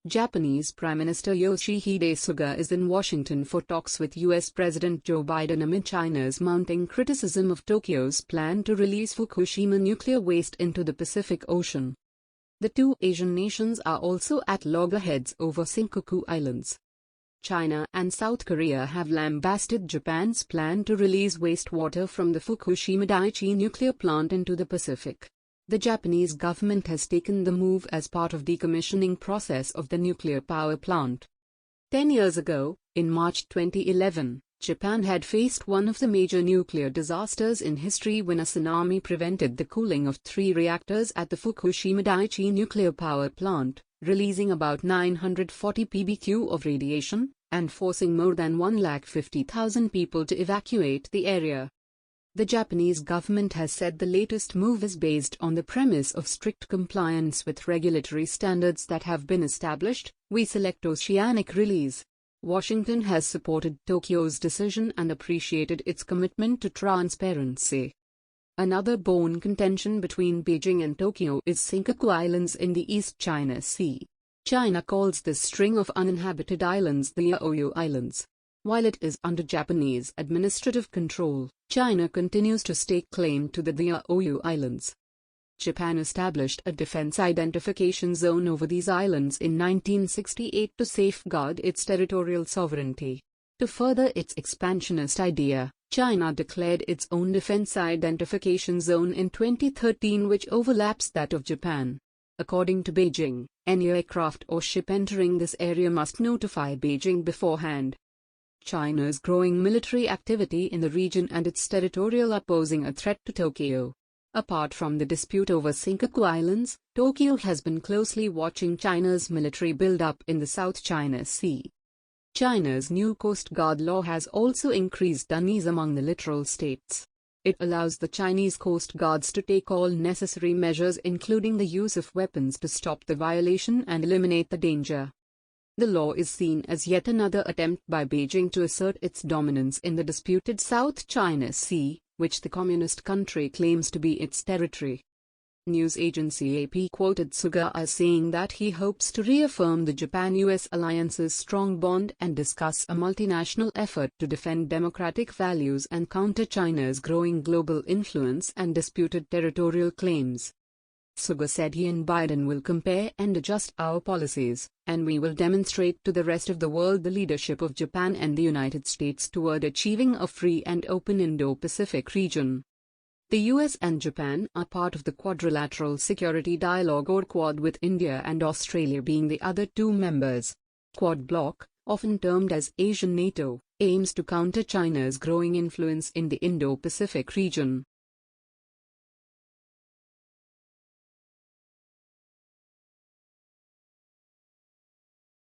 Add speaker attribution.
Speaker 1: Japanese Prime Minister Yoshihide Suga is in Washington for talks with U.S. President Joe Biden amid China's mounting criticism of Tokyo's plan to release Fukushima nuclear waste into the Pacific Ocean. The two Asian nations are also at loggerheads over Senkaku Islands. China and South Korea have lambasted Japan's plan to release wastewater from the Fukushima Daiichi nuclear plant into the Pacific. The Japanese government has taken the move as part of decommissioning process of the nuclear power plant. 10 years ago, in March 2011, Japan had faced one of the major nuclear disasters in history when a tsunami prevented the cooling of 3 reactors at the Fukushima Daiichi nuclear power plant, releasing about 940 pbq of radiation, and forcing more than 150,000 people to evacuate the area. The Japanese government has said the latest move is based on the premise of strict compliance with regulatory standards that have been established. We select oceanic release. Washington has supported Tokyo's decision and appreciated its commitment to transparency. Another bone contention between Beijing and Tokyo is Senkaku Islands in the East China Sea. China calls this string of uninhabited islands the Diaoyu Islands. While it is under Japanese administrative control, China continues to stake claim to the Diaoyu Islands. Japan established a defense identification zone over these islands in 1968 to safeguard its territorial sovereignty. To further its expansionist idea, China declared its own defense identification zone in 2013 which overlaps that of Japan. According to Beijing, any aircraft or ship entering this area must notify Beijing beforehand. China's growing military activity in the region and its territorial are posing a threat to Tokyo. Apart from the dispute over Senkaku Islands, Tokyo has been closely watching China's military build-up in the South China Sea. China's new Coast Guard law has also increased unease among the littoral states. It allows the Chinese Coast Guards to take all necessary measures including the use of weapons to stop the violation and eliminate the danger. The law is seen as yet another attempt by Beijing to assert its dominance in the disputed South China Sea, which the communist country claims to be its territory. News agency AP quoted Suga as saying that he hopes to reaffirm the Japan-US alliance's strong bond and discuss a multinational effort to defend democratic values and counter China's growing global influence and disputed territorial claims. Suga said he and Biden will compare and adjust our policies, and we will demonstrate to the rest of the world the leadership of Japan and the United States toward achieving a free and open Indo-Pacific region. The US and Japan are part of the Quadrilateral Security Dialogue or Quad, with India and Australia being the other 2 members. Quad bloc, often termed as Asian NATO, aims to counter China's growing influence in the Indo-Pacific region.